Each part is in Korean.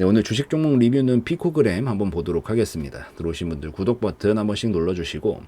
네, 오늘 주식 종목 리뷰는 피코그램 한번 보도록 하겠습니다. 들어오신 분들 구독 버튼 한 번씩 눌러주시고,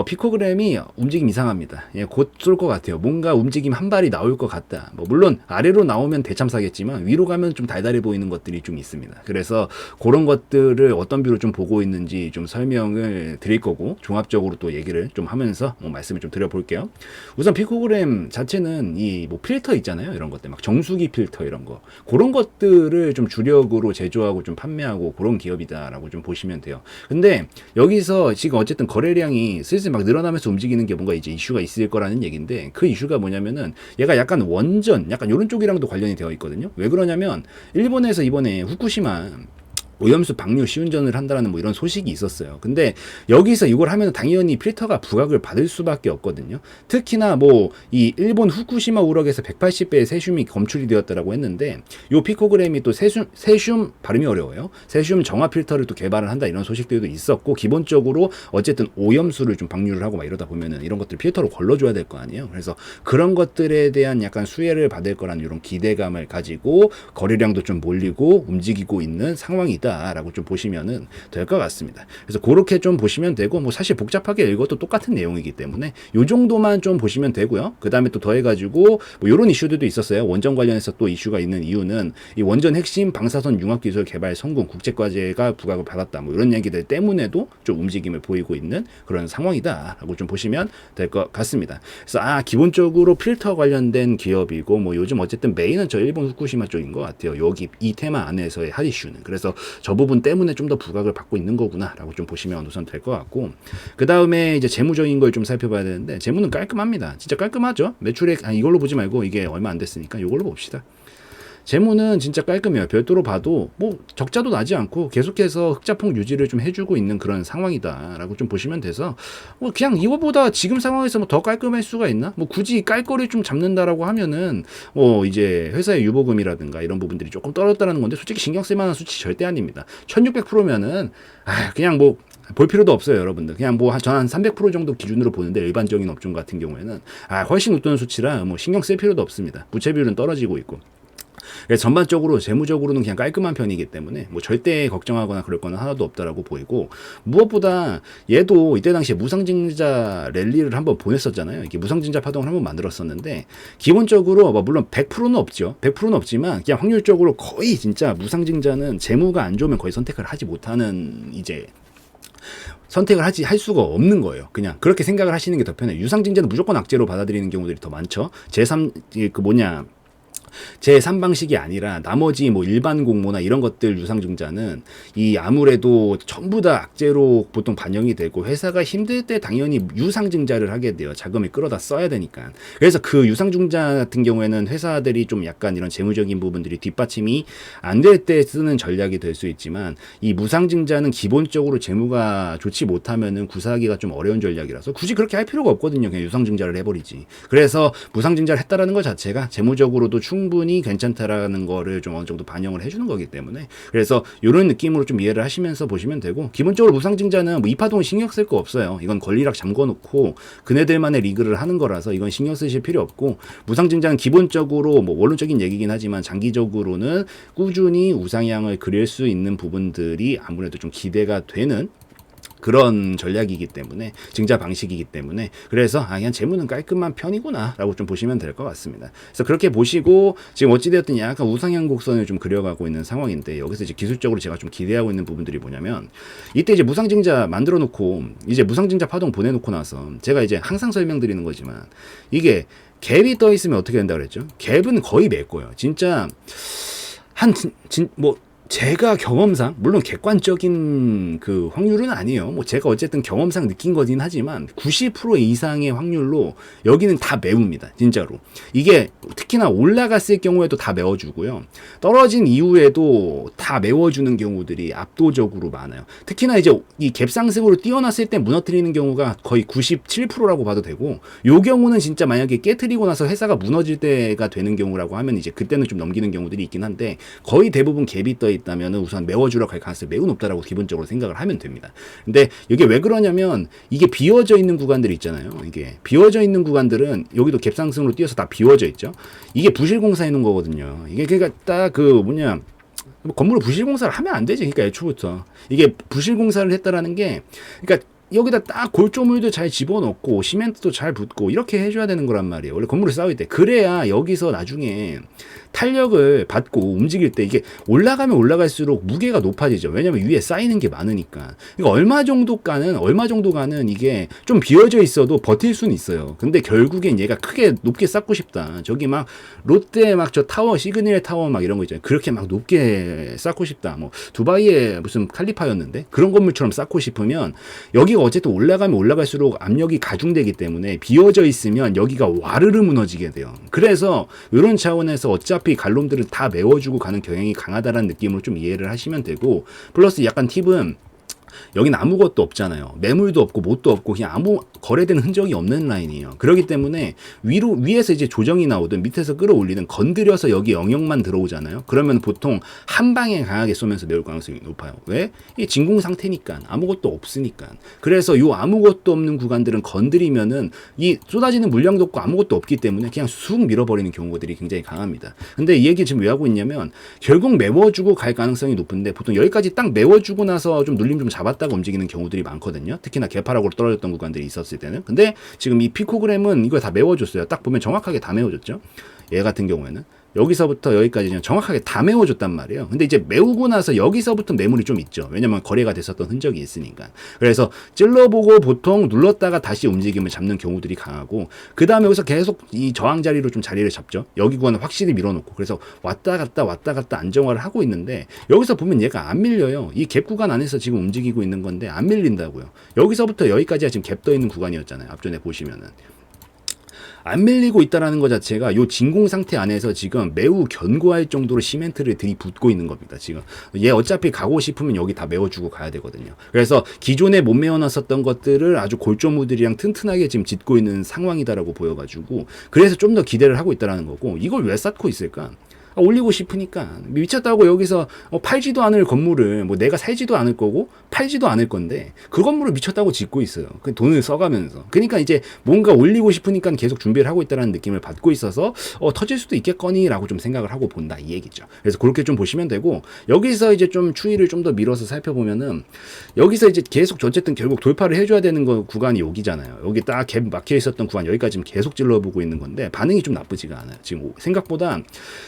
피코그램이 움직임 이상합니다. 예, 곧 쏠 것 같아요. 뭔가 움직임 한 발이 나올 것 같다. 뭐 물론 아래로 나오면 대참사겠지만 위로 가면 좀 달달해 보이는 것들이 좀 있습니다. 그래서 그런 것들을 어떤 뷰로 좀 보고 있는지 좀 설명을 드릴 거고, 종합적으로 또 얘기를 좀 하면서 말씀을 좀 드려볼게요. 우선 피코그램 자체는 이 뭐 필터 있잖아요. 이런 것들 막 정수기 필터 이런 거, 그런 것들을 좀 주력으로 제조하고 좀 판매하고 그런 기업이다라고 좀 보시면 돼요. 근데 여기서 지금 어쨌든 거래량이 슬슬 막 늘어나면서 움직이는 게 뭔가 이제 이슈가 있을 거라는 얘기인데, 그 이슈가 뭐냐면은 얘가 약간 원전 약간 이런 쪽이랑도 관련이 되어 있거든요. 왜 그러냐면 일본에서 이번에 후쿠시마 오염수 방류 시운전을 한다라는 뭐 이런 소식이 있었어요. 근데 여기서 이걸 하면 당연히 필터가 부각을 받을 수밖에 없거든요. 특히나 뭐 이 일본 후쿠시마 우럭에서 180배의 세슘이 검출이 되었다라고 했는데, 요 피코그램이 또 세슘 발음이 어려워요. 세슘 정화 필터를 또 개발을 한다, 이런 소식들도 있었고, 기본적으로 어쨌든 오염수를 좀 방류를 하고 막 이러다 보면은 이런 것들 필터로 걸러줘야 될 거 아니에요. 그래서 그런 것들에 대한 약간 수혜를 받을 거라는 이런 기대감을 가지고 거래량도 좀 몰리고 움직이고 있는 상황이다 라고 좀 보시면은 될 것 같습니다. 그래서 그렇게 좀 보시면 되고, 뭐 사실 복잡하게 읽어도 똑같은 내용이기 때문에 요 정도만 좀 보시면 되고요. 그 다음에 또 더해가지고 뭐 요런 이슈들도 있었어요. 원전 관련해서 또 이슈가 있는 이유는 이 원전 핵심 방사선 융합기술 개발 성공 국제과제가 부각을 받았다, 뭐 이런 얘기들 때문에도 좀 움직임을 보이고 있는 그런 상황이다 라고 좀 보시면 될 것 같습니다. 그래서 기본적으로 필터 관련된 기업이고, 뭐 요즘 어쨌든 메인은 저 일본 후쿠시마 쪽인 것 같아요. 여기 이 테마 안에서의 핫 이슈는. 그래서 저 부분 때문에 좀 더 부각을 받고 있는 거구나 라고 좀 보시면 우선 될 것 같고, 그 다음에 이제 재무적인 걸 좀 살펴봐야 되는데, 재무는 깔끔합니다. 진짜 깔끔하죠. 매출액 이걸로 보지 말고, 이게 얼마 안 됐으니까 이걸로 봅시다. 재무는 진짜 깔끔해요. 별도로 봐도 뭐 적자도 나지 않고 계속해서 흑자폭 유지를 좀 해주고 있는 그런 상황이다라고 좀 보시면 돼서, 그냥 이거보다 지금 상황에서 뭐 더 깔끔할 수가 있나? 뭐 굳이 깔 거를 좀 잡는다라고 하면은 이제 회사의 유보금이라든가 이런 부분들이 조금 떨어졌다는 건데, 솔직히 신경 쓸 만한 수치 절대 아닙니다. 1600%면은 그냥 뭐 볼 필요도 없어요, 여러분들. 그냥 뭐 전 한 300% 정도 기준으로 보는데, 일반적인 업종 같은 경우에는 훨씬 웃도는 수치라 뭐 신경 쓸 필요도 없습니다. 부채 비율은 떨어지고 있고. 그래서 전반적으로 재무적으로는 그냥 깔끔한 편이기 때문에 뭐 절대 걱정하거나 그럴 거는 하나도 없다라고 보이고, 무엇보다 얘도 이때 당시에 무상증자 랠리를 한번 보냈었잖아요. 이게 무상증자 파동을 한번 만들었었는데, 기본적으로 물론 100%는 없죠. 100%는 없지만 그냥 확률적으로 거의 진짜 무상증자는 재무가 안 좋으면 거의 선택을 하지 못하는, 이제 선택을 할 수가 없는 거예요. 그냥 그렇게 생각을 하시는 게 더 편해요. 유상증자는 무조건 악재로 받아들이는 경우들이 더 많죠. 제3방식이 아니라 나머지 뭐 일반 공모나 이런 것들 유상증자는 아무래도 전부 다 악재로 보통 반영이 되고, 회사가 힘들 때 당연히 유상증자를 하게 돼요. 자금을 끌어다 써야 되니까. 그래서 그 유상증자 같은 경우에는 회사들이 좀 약간 이런 재무적인 부분들이 뒷받침이 안 될 때 쓰는 전략이 될 수 있지만, 이 무상증자는 기본적으로 재무가 좋지 못하면은 구사하기가 좀 어려운 전략이라서 굳이 그렇게 할 필요가 없거든요. 그냥 유상증자를 해버리지. 그래서 무상증자를 했다라는 것 자체가 재무적으로도 충분히 괜찮다라는 거를 좀 어느 정도 반영을 해주는 거기 때문에, 그래서 이런 느낌으로 좀 이해를 하시면서 보시면 되고, 기본적으로 무상증자는 뭐 이파동은 신경 쓸 거 없어요. 이건 권리락 잠궈놓고 그네들만의 리그를 하는 거라서 이건 신경 쓰실 필요 없고, 무상증자는 기본적으로 뭐 원론적인 얘기긴 하지만 장기적으로는 꾸준히 우상향을 그릴 수 있는 부분들이 아무래도 좀 기대가 되는 그런 전략이기 때문에, 증자 방식이기 때문에, 그래서 그냥 재무는 깔끔한 편이구나 라고 좀 보시면 될 것 같습니다. 그래서 그렇게 보시고, 지금 어찌되었든 약간 우상향 곡선을 좀 그려가고 있는 상황인데, 여기서 이제 기술적으로 제가 좀 기대하고 있는 부분들이 뭐냐면, 이때 이제 무상증자 만들어 놓고 이제 무상증자 파동 보내놓고 나서, 제가 이제 항상 설명드리는 거지만, 이게 갭이 떠 있으면 어떻게 된다 그랬죠? 갭은 거의 매 거예요. 진짜 제가 경험상, 물론 객관적인 그 확률은 아니에요. 뭐 제가 어쨌든 경험상 느낀 거긴 하지만 90% 이상의 확률로 여기는 다 메웁니다. 진짜로. 이게 특히나 올라갔을 경우에도 다 메워주고요. 떨어진 이후에도 다 메워주는 경우들이 압도적으로 많아요. 특히나 이제 이 갭 상승으로 뛰어났을 때 무너뜨리는 경우가 거의 97%라고 봐도 되고, 요 경우는 진짜 만약에 깨트리고 나서 회사가 무너질 때가 되는 경우라고 하면 이제 그때는 좀 넘기는 경우들이 있긴 한데, 거의 대부분 갭이 떠 있다면 우선 메워주라고 할 가능성이 매우 높다라고 기본적으로 생각을 하면 됩니다. 근데 이게 왜 그러냐면, 이게 비워져 있는 구간들 있잖아요. 이게 비워져 있는 구간들은 여기도 갭상승으로 뛰어서 다 비워져 있죠. 이게 부실공사 해놓은 거거든요. 이게 그러니까 딱 건물을 부실공사를 하면 안 되지. 그러니까 애초부터 이게 부실공사를 했다라는 게, 그러니까 여기다 딱 골조물도 잘 집어넣고 시멘트도 잘 붓고 이렇게 해줘야 되는 거란 말이에요. 원래 건물을 쌓을 때. 그래야 여기서 나중에 탄력을 받고 움직일 때 이게 올라가면 올라갈수록 무게가 높아지죠. 왜냐면 위에 쌓이는 게 많으니까. 그러니까 얼마 정도가는 이게 좀 비어져 있어도 버틸 수는 있어요. 근데 결국엔 얘가 크게 높게 쌓고 싶다. 저기 막 롯데 막 저 타워, 시그널 타워 막 이런 거 있잖아요. 그렇게 막 높게 쌓고 싶다. 뭐 두바이에 무슨 칼리파였는데 그런 건물처럼 쌓고 싶으면 여기가 어쨌든 올라가면 올라갈수록 압력이 가중되기 때문에 비어져 있으면 여기가 와르르 무너지게 돼요. 그래서 이런 차원에서 어차피 갈놈들을 다 메워주고 가는 경향이 강하다라는 느낌으로 좀 이해를 하시면 되고, 플러스 약간 팁은 여기는 아무것도 없잖아요. 매물도 없고 뭣도 없고 그냥 아무 거래되는 흔적이 없는 라인이에요. 그렇기 때문에 위에서 이제 조정이 나오든 밑에서 끌어올리든 건드려서 여기 영역만 들어오잖아요. 그러면 보통 한 방에 강하게 쏘면서 내올 가능성이 높아요. 왜? 이게 진공 상태니까, 아무것도 없으니까. 그래서 요 아무것도 없는 구간들은 건드리면은 이 쏟아지는 물량도 없고 아무것도 없기 때문에 그냥 쑥 밀어버리는 경우들이 굉장히 강합니다. 근데 이 얘기 지금 왜 하고 있냐면, 결국 메워주고 갈 가능성이 높은데 보통 여기까지 딱 메워주고 나서 좀 눌림 좀 잡았다가 움직이는 경우들이 많거든요. 특히나 개파락으로 떨어졌던 구간들이 있었을 때는. 근데 지금 이 피코그램은 이걸 다 메워줬어요. 딱 보면 정확하게 다 메워줬죠. 얘 같은 경우에는 여기서부터 여기까지 그냥 정확하게 다 메워줬단 말이에요. 근데 이제 메우고 나서 여기서부터 매물이 좀 있죠. 왜냐면 거래가 됐었던 흔적이 있으니까. 그래서 찔러보고 보통 눌렀다가 다시 움직임을 잡는 경우들이 강하고, 그 다음에 여기서 계속 이 저항 자리로 좀 자리를 잡죠. 여기 구간은 확실히 밀어놓고, 그래서 왔다 갔다 안정화를 하고 있는데, 여기서 보면 얘가 안 밀려요. 이 갭 구간 안에서 지금 움직이고 있는 건데 안 밀린다고요. 여기서부터 여기까지가 지금 갭 떠 있는 구간이었잖아요. 앞전에 보시면은. 안 밀리고 있다라는 것 자체가 요 진공 상태 안에서 지금 매우 견고할 정도로 시멘트를 들이붓고 있는 겁니다. 지금 얘 어차피 가고 싶으면 여기 다 메워주고 가야 되거든요. 그래서 기존에 못 메워놨었던 것들을 아주 골조무들이랑 튼튼하게 지금 짓고 있는 상황이다라고 보여가지고, 그래서 좀 더 기대를 하고 있다라는 거고, 이걸 왜 쌓고 있을까? 올리고 싶으니까. 미쳤다고 여기서 팔지도 않을 건물을 내가 살지도 않을 거고 팔지도 않을 건데 그 건물을 미쳤다고 짓고 있어요. 그 돈을 써가면서. 그러니까 이제 뭔가 올리고 싶으니까 계속 준비를 하고 있다는 느낌을 받고 있어서 터질 수도 있겠거니라고 좀 생각을 하고 본다 이 얘기죠. 그래서 그렇게 좀 보시면 되고, 여기서 이제 좀 추이를 좀 더 밀어서 살펴보면은 여기서 이제 계속 어쨌든 결국 돌파를 해줘야 되는 구간이 여기잖아요. 여기 딱 갭 막혀 있었던 구간 여기까지 지금 계속 찔러보고 있는 건데 반응이 좀 나쁘지가 않아요. 지금 생각보다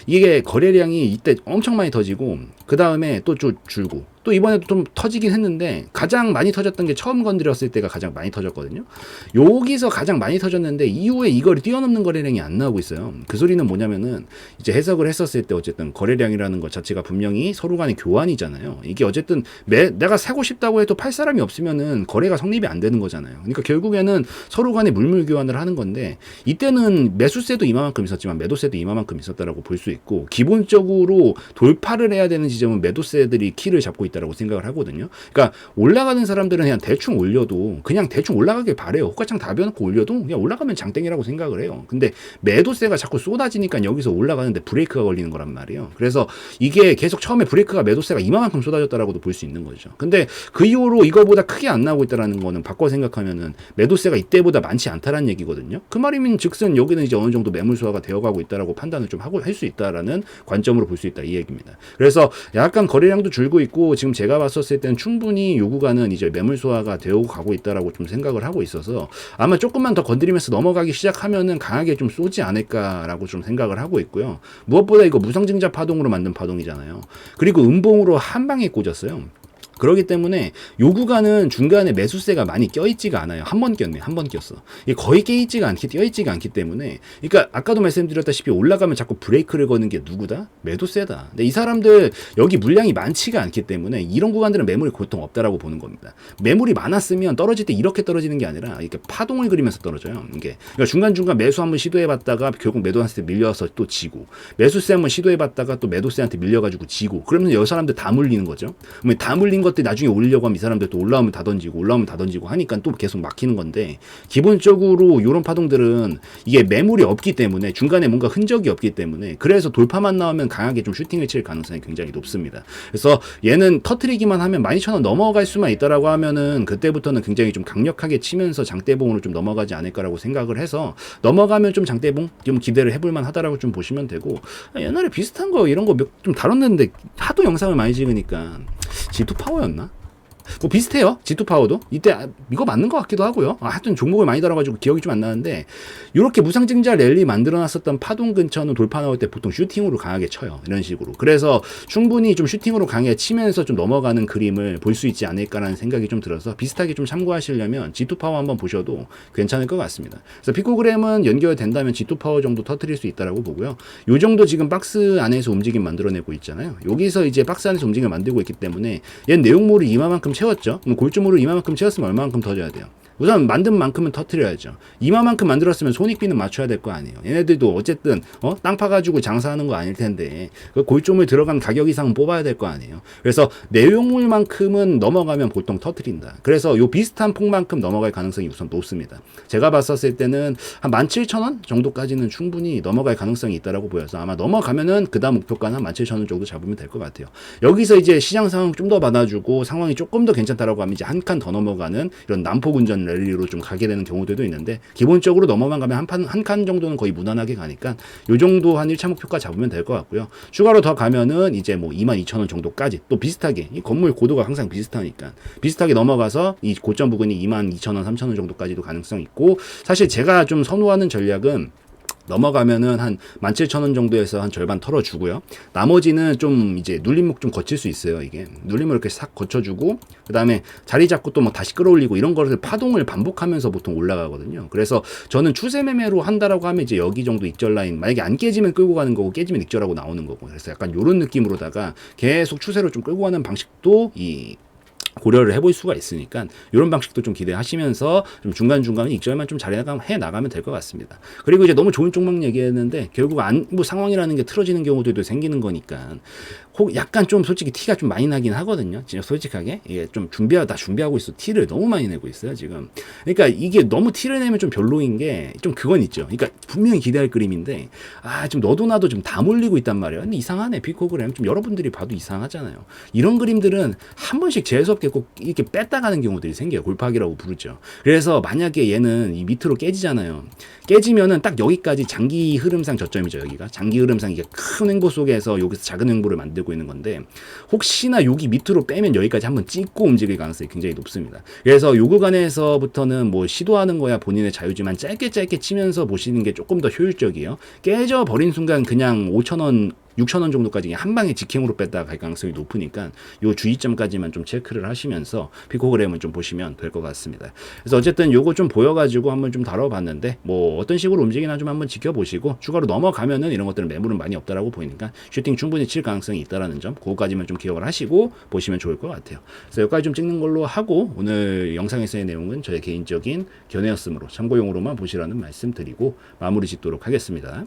이게 거래량이 이때 엄청 많이 터지고 그 다음에 또 좀 줄고 또 이번에도 좀 터지긴 했는데, 가장 많이 터졌던 게 처음 건드렸을 때가 가장 많이 터졌거든요. 여기서 가장 많이 터졌는데 이후에 이걸 뛰어넘는 거래량이 안 나오고 있어요. 그 소리는 뭐냐면은 이제 해석을 했었을 때 어쨌든 거래량이라는 것 자체가 분명히 서로 간의 교환이잖아요. 이게 어쨌든 내가 사고 싶다고 해도 팔 사람이 없으면은 거래가 성립이 안 되는 거잖아요. 그러니까 결국에는 서로 간의 물물 교환을 하는 건데, 이때는 매수세도 이만큼 있었지만 매도세도 이만큼 있었다라고 볼 수 있고, 기본적으로 돌파를 해야 되는 지점은 매도세들이 키를 잡고 있다라고 생각을 하거든요. 그러니까 올라가는 사람들은 그냥 대충 올려도 그냥 대충 올라가길 바래요. 호가창 다 비워놓고 올려도 그냥 올라가면 장땡이라고 생각을 해요. 근데 매도세가 자꾸 쏟아지니까 여기서 올라가는데 브레이크가 걸리는 거란 말이에요. 그래서 이게 계속 처음에 브레이크가 매도세가 이만큼 쏟아졌다라고도 볼 수 있는 거죠. 근데 그 이후로 이거보다 크게 안 나오고 있다라는 거는 바꿔 생각하면은 매도세가 이때보다 많지 않다라는 얘기거든요. 그 말이면 즉슨 여기는 이제 어느 정도 매물 소화가 되어가고 있다라고 판단을 좀 하고 할 수 있다라는 관점으로 볼 수 있다 이 얘기입니다. 그래서 약간 거래량도 줄고 있고, 지금 제가 봤었을 때는 충분히 요 구간은 이제 매물 소화가 되어 가고 있다라고 좀 생각을 하고 있어서 아마 조금만 더 건드리면서 넘어가기 시작하면은 강하게 좀 쏘지 않을까라고 좀 생각을 하고 있고요. 무엇보다 이거 무상증자 파동으로 만든 파동이잖아요. 그리고 음봉으로 한 방에 꽂았어요. 그렇기 때문에 요 구간은 중간에 매수세가 많이 껴있지가 않아요. 한 번 꼈네. 한 번 꼈어. 이게 거의 껴있지가 않기 때문에, 그러니까 아까도 말씀드렸다시피 올라가면 자꾸 브레이크를 거는 게 누구다? 매도세다. 근데 이 사람들 여기 물량이 많지가 않기 때문에 이런 구간들은 매물이 보통 없다라고 보는 겁니다. 매물이 많았으면 떨어질 때 이렇게 떨어지는 게 아니라 이렇게 파동을 그리면서 떨어져요. 이게 그러니까 중간중간 매수 한번 시도해봤다가 결국 매도한테 밀려서 또 지고, 매수세 한번 시도해봤다가 또 매도세한테 밀려가지고 지고, 그러면 여기 사람들 다 물리는 거죠. 그러면 다 물린 것 것들 나중에 올리려고 하면 이 사람들 또 올라오면 다 던지고 올라오면 다 던지고 하니까 또 계속 막히는 건데, 기본적으로 이런 파동들은 이게 매물이 없기 때문에, 중간에 뭔가 흔적이 없기 때문에, 그래서 돌파만 나오면 강하게 좀 슈팅을 칠 가능성이 굉장히 높습니다. 그래서 얘는 터트리기만 하면 12,000원 넘어갈 수만 있다라고 하면은 그때부터는 굉장히 좀 강력하게 치면서 장대봉으로 좀 넘어가지 않을까라고 생각을 해서, 넘어가면 좀 장대봉 좀 기대를 해볼만 하다라고 좀 보시면 되고, 옛날에 비슷한 거 이런 거 좀 다뤘는데 하도 영상을 많이 찍으니까 G2 파워였나? 뭐 비슷해요. G2 파워도 이때 이거 맞는 것 같기도 하고요. 하여튼 종목을 많이 달아가지고 기억이 좀 안 나는데, 이렇게 무상증자 랠리 만들어놨었던 파동 근처는 돌파 나올 때 보통 슈팅으로 강하게 쳐요. 이런 식으로. 그래서 충분히 좀 슈팅으로 강하게 치면서 좀 넘어가는 그림을 볼 수 있지 않을까라는 생각이 좀 들어서, 비슷하게 좀 참고하시려면 G2 파워 한번 보셔도 괜찮을 것 같습니다. 그래서 피코그램은 연결된다면 G2 파워 정도 터트릴 수 있다라고 보고요. 요 정도 지금 박스 안에서 움직임 만들어내고 있잖아요. 여기서 이제 박스 안에서 움직임을 만들고 있기 때문에 얘 내용물을 이마만큼 채웠죠. 그럼 골주물을 이마만큼 채웠으면 얼마만큼 더 줘야 돼요? 우선 만든 만큼은 터트려야죠. 이마만큼 만들었으면 손익비는 맞춰야 될 거 아니에요. 얘네들도 어쨌든 땅 파가지고 장사하는 거 아닐 텐데 그 골조물 들어간 가격 이상은 뽑아야 될 거 아니에요. 그래서 내용물만큼은 넘어가면 보통 터트린다. 그래서 요 비슷한 폭만큼 넘어갈 가능성이 우선 높습니다. 제가 봤었을 때는 한 17,000원 정도까지는 충분히 넘어갈 가능성이 있다라고 보여서, 아마 넘어가면은 그 다음 목표가는 한 17,000원 정도 잡으면 될 것 같아요. 여기서 이제 시장 상황 좀 더 받아주고 상황이 조금 더 괜찮다라고 하면 이제 한 칸 더 넘어가는 이런 난폭운전 랠리로 좀 가게 되는 경우들도 있는데, 기본적으로 넘어만 가면 한 칸 정도는 거의 무난하게 가니까 요 정도 한 1차 목표가 잡으면 될 것 같고요. 추가로 더 가면은 이제 뭐 22,000원 정도까지 또 비슷하게, 이 건물 고도가 항상 비슷하니까 비슷하게 넘어가서 이 고점 부근이 22,000원, 3,000원 정도까지도 가능성이 있고, 사실 제가 좀 선호하는 전략은 넘어가면은 한 17,000원 정도에서 한 절반 털어주고요. 나머지는 좀 이제 눌림목 좀 거칠 수 있어요. 이게 눌림을 이렇게 싹 거쳐주고, 그 다음에 자리 잡고 또 뭐 다시 끌어올리고, 이런 거를 파동을 반복하면서 보통 올라가거든요. 그래서 저는 추세 매매로 한다라고 하면 이제 여기 정도 익절 라인, 만약에 안 깨지면 끌고 가는 거고 깨지면 익절하고 나오는 거고, 그래서 약간 이런 느낌으로다가 계속 추세로 좀 끌고 가는 방식도 고려를 해볼 수가 있으니까, 이런 방식도 좀 기대하시면서 좀 중간중간에 익절만 좀 잘 해 나가면 될 것 같습니다. 그리고 이제 너무 좋은 종목 얘기했는데 결국 뭐 상황이라는 게 틀어지는 경우들도 생기는 거니까, 약간 좀 솔직히 티가 좀 많이 나긴 하거든요. 진짜 솔직하게 이게 좀 준비하고 있어. 티를 너무 많이 내고 있어요 지금. 그러니까 이게 너무 티를 내면 좀 별로인 게 좀 그건 있죠. 그러니까 분명히 기대할 그림인데 좀 너도 나도 좀 다 몰리고 있단 말이에요. 근데 이상하네. 피코그램 좀 여러분들이 봐도 이상하잖아요. 이런 그림들은 한 번씩 재수없게 꼭 이렇게 뺐다 가는 경우들이 생겨요. 골파기라고 부르죠. 그래서 만약에 얘는 이 밑으로 깨지잖아요. 깨지면은 딱 여기까지 장기 흐름상 저점이죠. 여기가 장기 흐름상 이게 큰 횡보 속에서 여기서 작은 횡보를 만들고 있는 건데, 혹시나 여기 밑으로 빼면 여기까지 한번 찍고 움직일 가능성이 굉장히 높습니다. 그래서 요 구간에서부터는 뭐 시도하는 거야 본인의 자유지만 짧게 치면서 보시는 게 조금 더 효율적이에요. 깨져 버린 순간 그냥 5,000원 6,000원 정도까지 한 방에 직행으로 뺐다가 갈 가능성이 높으니까 요 주의점까지만 좀 체크를 하시면서 피코그램은 좀 보시면 될 것 같습니다. 그래서 어쨌든 요거 좀 보여가지고 한번 좀 다뤄봤는데, 뭐 어떤 식으로 움직이나 좀 한번 지켜보시고, 추가로 넘어가면은 이런 것들은 매물은 많이 없다라고 보이니까 슈팅 충분히 칠 가능성이 있다라는 점, 그거까지만 좀 기억을 하시고 보시면 좋을 것 같아요. 그래서 여기까지 좀 찍는 걸로 하고, 오늘 영상에서의 내용은 저의 개인적인 견해였으므로 참고용으로만 보시라는 말씀 드리고 마무리 짓도록 하겠습니다.